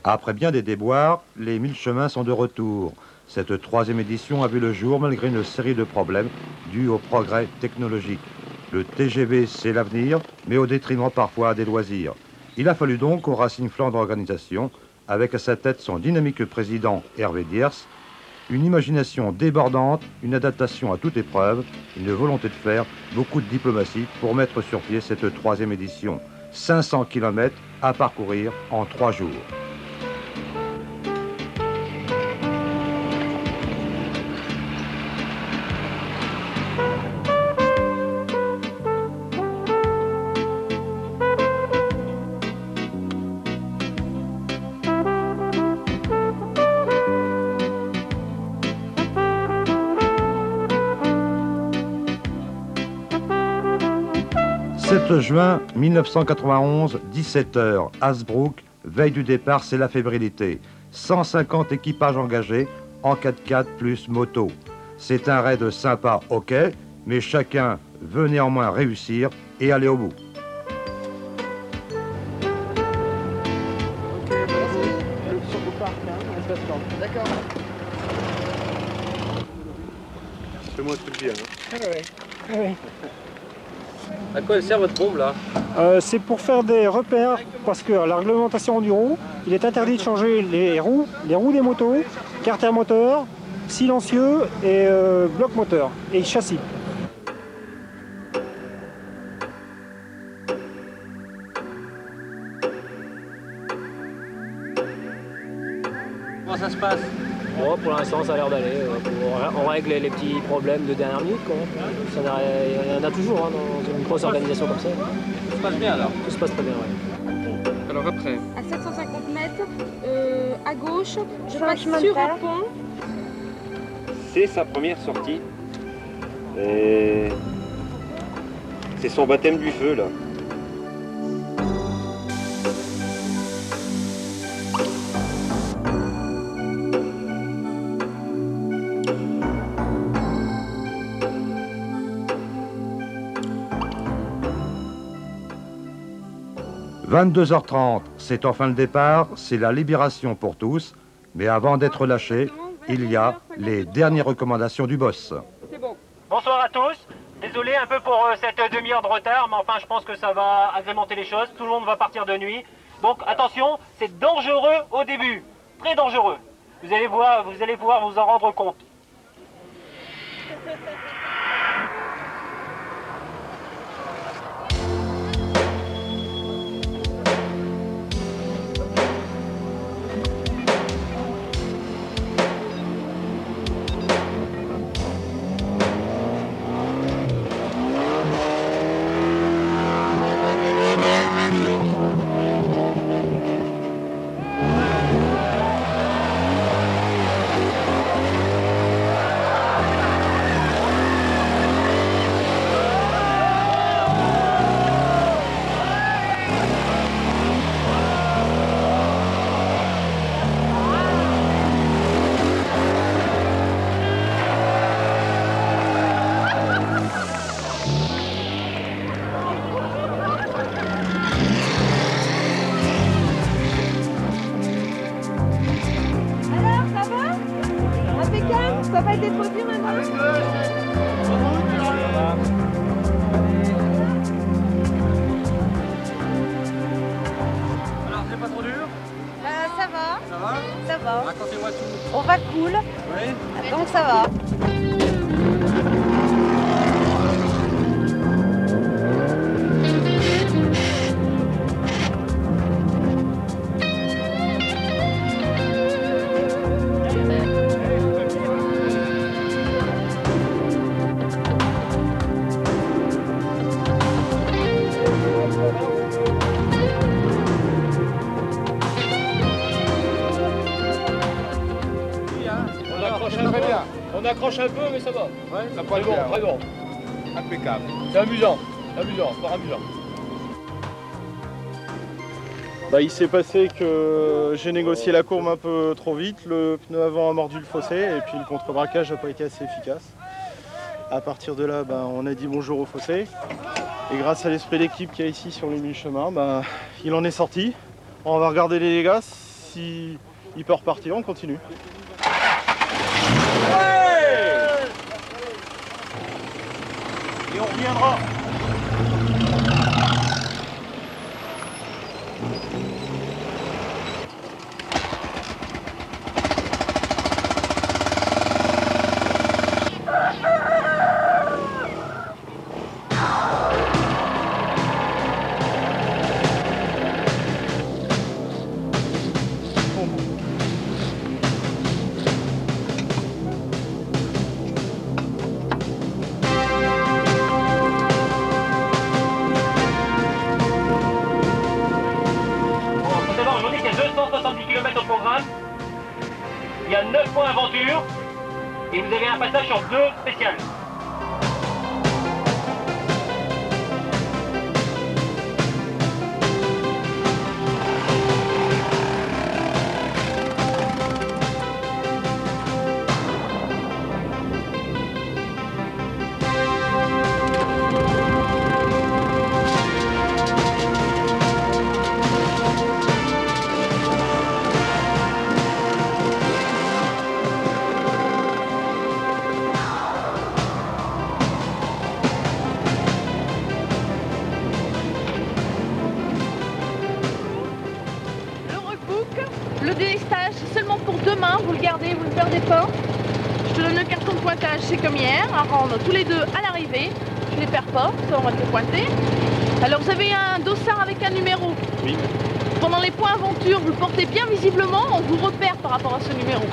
Après bien des déboires, les 1000 chemins sont de retour. Cette troisième édition a vu le jour malgré une série de problèmes dus au progrès technologique. Le TGV, c'est l'avenir, mais au détriment parfois des loisirs. Il a fallu donc au Racing Flandre Organisation, avec à sa tête son dynamique président Hervé Diers, une imagination débordante, une adaptation à toute épreuve, une volonté de faire, beaucoup de diplomatie pour mettre sur pied cette troisième édition. 500 km à parcourir en 3 jours. « 7 juin 1991, 17h, Hasbrook, veille du départ, c'est la fébrilité. 150 équipages engagés, en 4x4 plus moto. C'est un raid sympa, ok, mais chacun veut néanmoins réussir et aller au bout. » D'accord. Fais-moi ce que tu dis, hein. Ah ouais. À quoi elle sert votre bombe là? C'est pour faire des repères, parce que la réglementation enduro, il est interdit de changer les roues des motos, carter moteur, silencieux et bloc moteur et châssis. Comment ça se passe? Bon, pour l'instant, ça a l'air d'aller. On règle les petits problèmes de dernière minute, quoi. Il y en a toujours hein, dans une grosse organisation comme ça. Ça se passe bien alors? Tout se passe très bien, ouais. Alors après? À 750 mètres, à gauche, je passe sur un pont. C'est sa première sortie. Et c'est son baptême du feu là. « 22h30, c'est enfin le départ, c'est la libération pour tous. Mais avant d'être lâché, il y a les dernières recommandations du boss. » Bonsoir à tous. Désolé un peu pour cette demi-heure de retard, mais enfin je pense que ça va agrémenter les choses. Tout le monde va partir de nuit. Donc attention, c'est dangereux au début. Très dangereux. Vous allez pouvoir vous en rendre compte. Ça va être produit maintenant? Alors c'est pas trop dur? Ça va. Ça va? Ça va. Racontez-moi tout. On va cool. Oui? Donc ça va. tranche un peu, mais ça va. Ouais, ça Très passe bon, bien. très bon. Impeccable. C'est amusant, sport amusant. Bah, il s'est passé que j'ai négocié la courbe un peu trop vite, le pneu avant a mordu le fossé et puis le contre-braquage n'a pas été assez efficace. À partir de là, bah, on a dit bonjour au fossé et grâce à l'esprit d'équipe qu'il y a ici sur le mi-chemin, bah, il en est sorti. On va regarder les dégâts, si il peut repartir, on continue. Et on reviendra. Aujourd'hui, c'est 270 km au programme. Il y a 9 points aventure. Et vous avez un passage sur 2 spéciales. Le rockbook, le délestage, c'est seulement pour demain, vous le gardez, vous ne le perdez pas. Je te donne le carton de pointage, c'est comme hier, à rendre tous les deux à l'arrivée. Je ne les perds pas, ça on va te les pointer. Alors vous avez un dossard avec un numéro. Oui. Pendant les points aventure, vous le portez bien visiblement, on vous repère par rapport à ce numéro.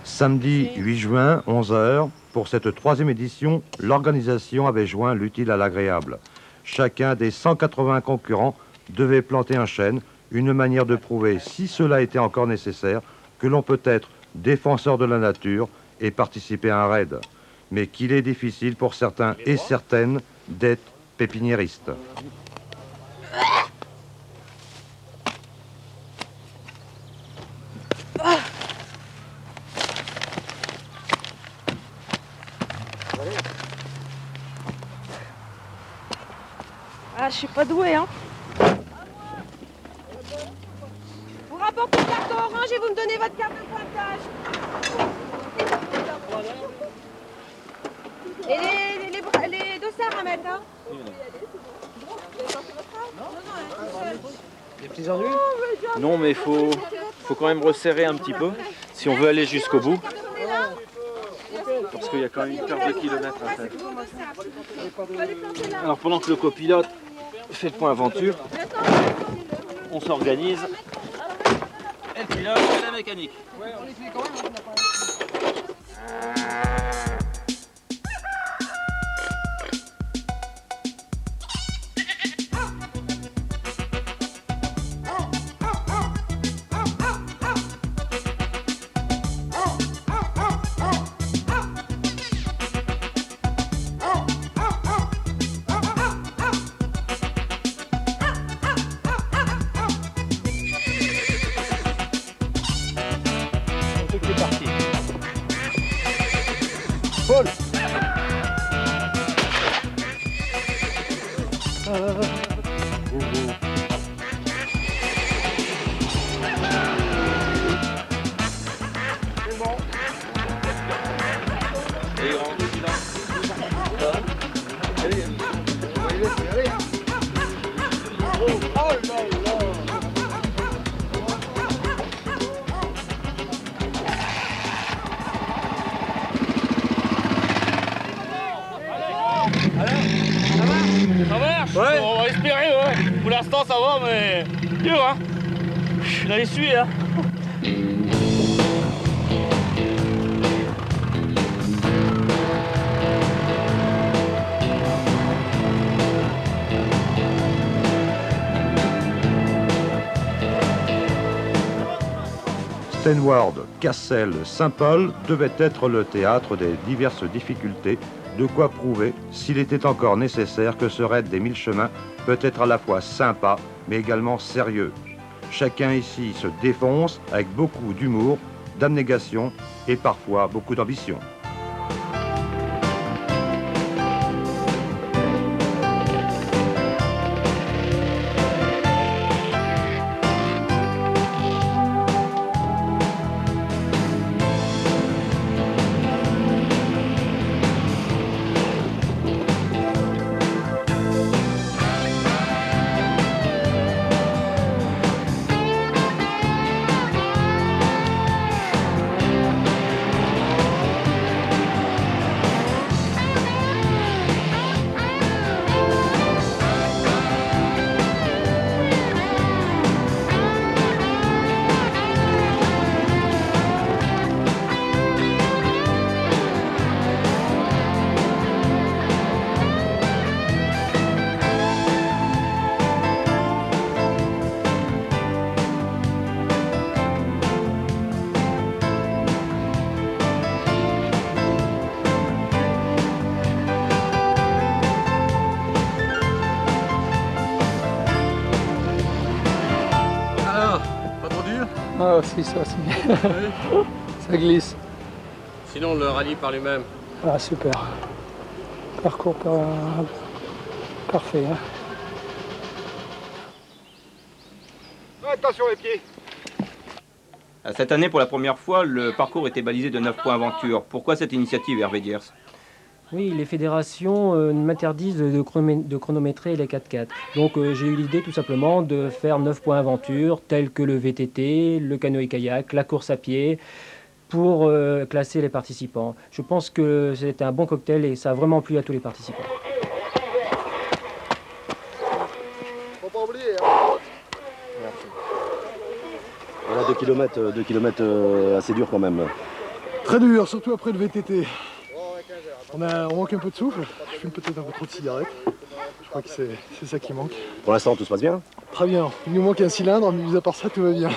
Samedi 8 juin, 11h, pour cette 3e édition, l'organisation avait joint l'utile à l'agréable. Chacun des 180 concurrents devait planter un chêne, une manière de prouver, si cela était encore nécessaire, que l'on peut être défenseur de la nature et participer à un raid, mais qu'il est difficile pour certains et certaines d'être pépiniéristes. Ah, je suis pas douée, hein. Vous rapportez le carton orange et vous me donnez votre carte de pointage. Et les dossards à mettre, hein. Les petits ennuis? Non, mais il faut quand même resserrer un petit peu si on veut aller jusqu'au bout. Parce qu'il y a quand même une paire de kilomètres à faire. Alors pendant que le copilote fait le point aventure, on s'organise. Et le pilote fait la mécanique. parti. Paul. Ça marche. Ouais. On va espérer, ouais. Pour l'instant, ça va, mais dur, hein. Je l'ai essuyé, hein. Steenward, Cassel, Saint-Paul devaient être le théâtre des diverses difficultés, de quoi prouver, s'il était encore nécessaire, que ce raid des 1000 chemins peut être à la fois sympa, mais également sérieux. Chacun ici se défonce avec beaucoup d'humour, d'abnégation et parfois beaucoup d'ambition. Ah si, ça, ça glisse. Sinon, le rallye par lui-même. Ah super. Parcours parfait. Hein. Attention les pieds. Cette année, pour la première fois, le parcours était balisé de 9 points aventure. Pourquoi cette initiative, Hervé Diers? Oui, les fédérations m'interdisent de chronométrer les 4x4. Donc j'ai eu l'idée tout simplement de faire 9 points aventure, tels que le VTT, le canoë-kayak, la course à pied, pour classer les participants. Je pense que c'était un bon cocktail et ça a vraiment plu à tous les participants. Faut pas oublier. Hein. Voilà 2 km assez dur quand même. Très dur, surtout après le VTT. On manque un peu de souffle, je fume peut-être un peu trop de cigarettes. Je crois que c'est ça qui manque. Pour l'instant, tout se passe bien? Très bien, il nous manque un cylindre, mais mis à part ça, tout va bien.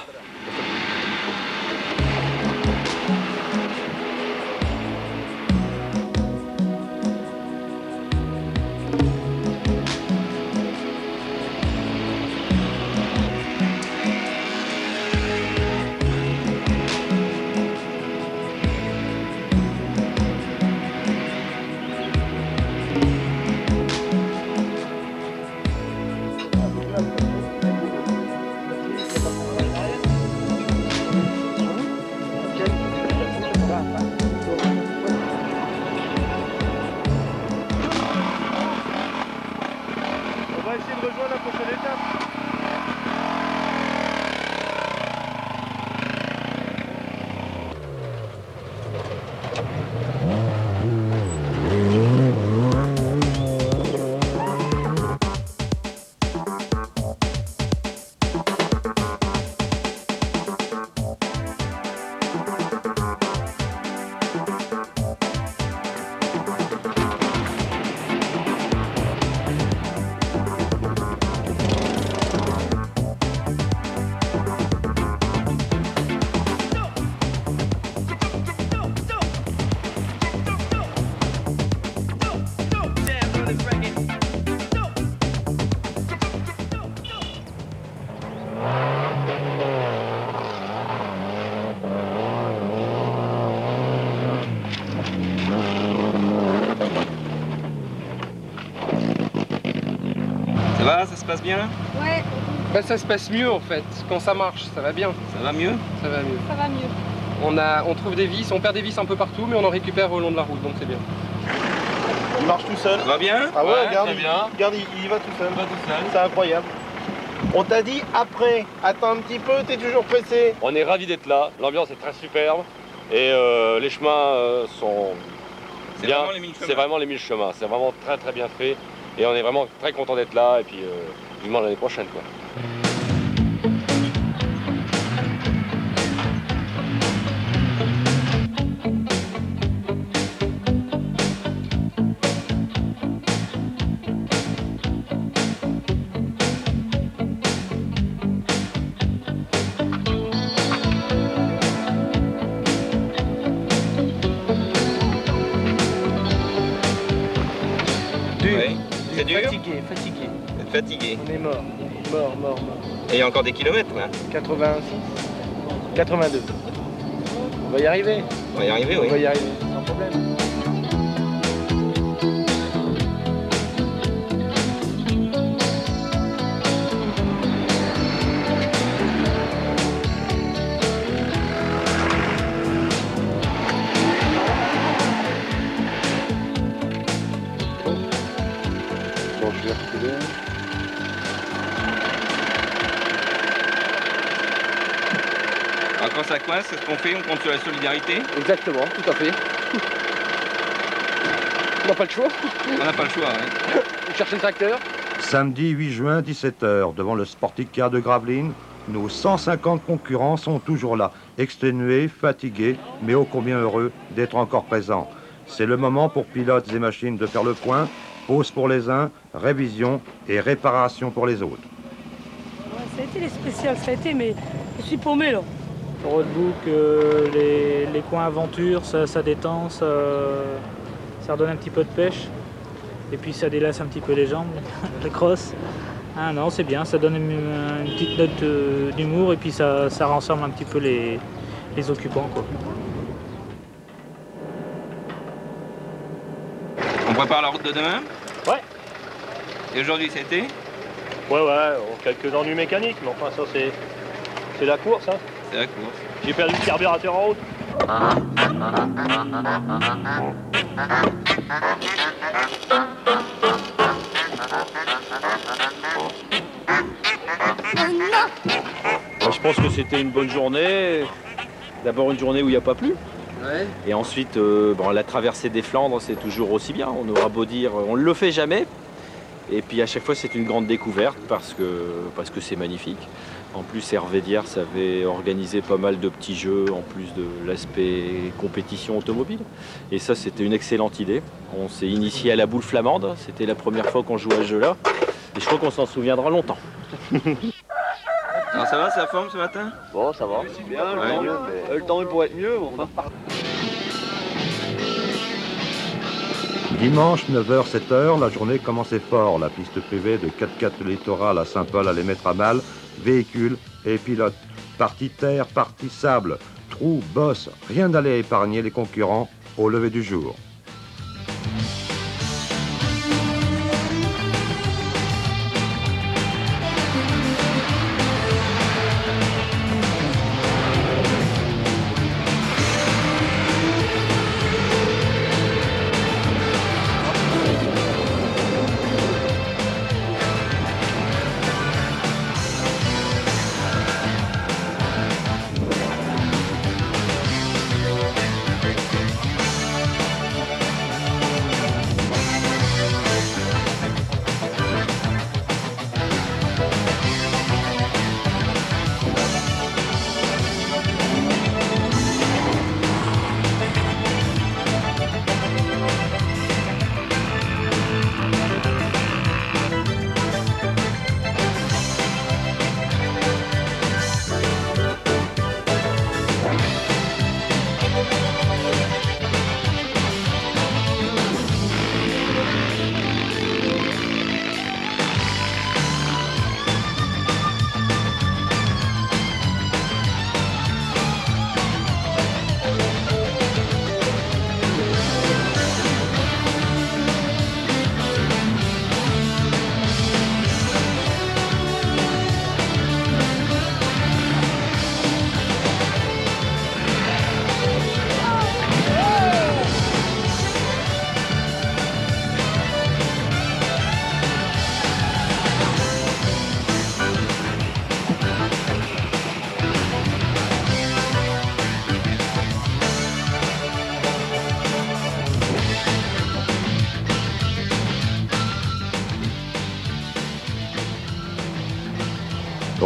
va, ça se passe bien? Ouais, Bah, ça se passe mieux en fait, quand ça marche, ça va bien. Ça va mieux? Ça va mieux. ça va mieux. On trouve des vis, on perd des vis un peu partout, mais on en récupère au long de la route, donc c'est bien. Il marche tout seul. Ça va bien? Ah ouais, regarde, très bien. regarde, il va tout seul. Pas tout seul. C'est incroyable. On t'a dit après. Attends un petit peu, t'es toujours pressé. On est ravis d'être là, l'ambiance est très superbe et les chemins sont C'est bien. vraiment les 1000 chemins. C'est vraiment les 1000 chemins, c'est vraiment très très bien fait et on est vraiment très content d'être là et puis vivement l'année prochaine quoi. Ouais. C'est dur? Fatigué. Vous êtes fatigué. On est mort. Mort. Et il y a encore des kilomètres là. 86. 82. On va y arriver. On va y arriver, On oui. va y arriver, sans problème. Bon, je vais reculer. Alors quand ça coince, c'est ce qu'on fait, on compte sur la solidarité. Exactement, tout à fait. On n'a pas le choix, On n'a pas le choix, ouais. on cherche le tracteur. Samedi 8 juin, 17h, devant le Sporting Car de Gravelines, nos 150 concurrents sont toujours là, exténués, fatigués, mais ô combien heureux d'être encore présents. C'est le moment pour pilotes et machines de faire le point, pause pour les uns, révision et réparation pour les autres. Ouais, ça a été les spéciales, ça a été, mais je suis paumé là. Le roadbook, les coins aventure, ça détend, ça redonne un petit peu de pêche. Et puis ça délace un petit peu les jambes, le cross. Ah non, c'est bien, ça donne une petite note d'humour et puis ça rassemble un petit peu les occupants, quoi. On prépare la route de demain? Ouais. Et aujourd'hui, c'était? Ouais, quelques ennuis mécaniques, mais enfin, ça, c'est la course, hein. C'est la course. J'ai perdu le carburateur en route. Je pense que c'était une bonne journée. D'abord une journée où il n'y a pas plu. Ouais. Et ensuite, la traversée des Flandres, c'est toujours aussi bien. On aura beau dire, on ne le fait jamais. Et puis à chaque fois, c'est une grande découverte parce que c'est magnifique. En plus, Hervé Diers avait organisé pas mal de petits jeux en plus de l'aspect compétition automobile. Et ça, c'était une excellente idée. On s'est initié à la boule flamande. C'était la première fois qu'on jouait à ce jeu-là. Et je crois qu'on s'en souviendra longtemps. Alors ça va, c'est la forme ce matin? Bon, ça va. C'est bien, le temps il pourrait être mieux. Enfin. Dimanche 9h, 7h, la journée commençait fort. La piste privée de 4x4 Littoral à Saint-Paul allait mettre à mal véhicules et pilotes. Partie terre, partie sable, trous, bosses, rien n'allait épargner les concurrents au lever du jour.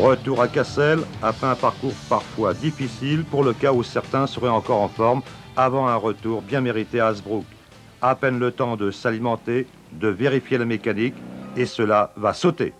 Retour à Cassel, après un parcours parfois difficile pour le cas où certains seraient encore en forme avant un retour bien mérité à Hasbrook. À peine le temps de s'alimenter, de vérifier la mécanique, et cela va sauter.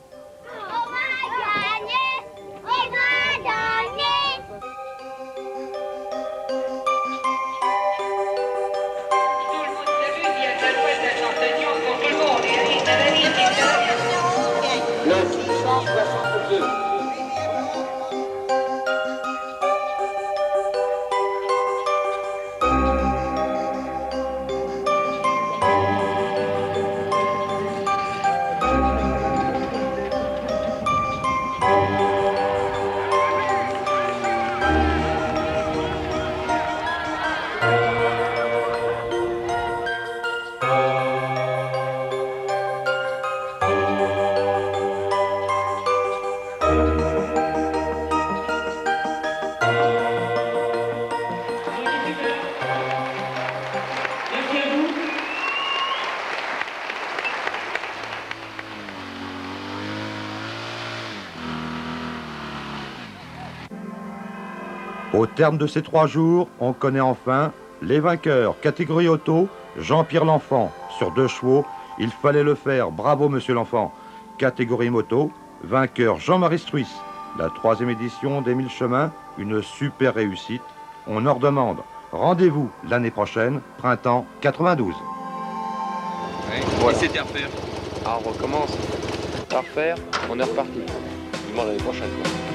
Au terme de ces 3 jours, on connaît enfin les vainqueurs. Catégorie auto, Jean-Pierre L'Enfant. Sur 2 chevaux, il fallait le faire. Bravo, monsieur L'Enfant. Catégorie moto, vainqueur Jean-Marie Struys. La 3e édition des 1000 chemins, une super réussite. On en redemande. Rendez-vous l'année prochaine, printemps 92. Ouais. Et c'était à refaire. Ah, on recommence. À refaire, on est reparti. Vivement l'année prochaine, quoi.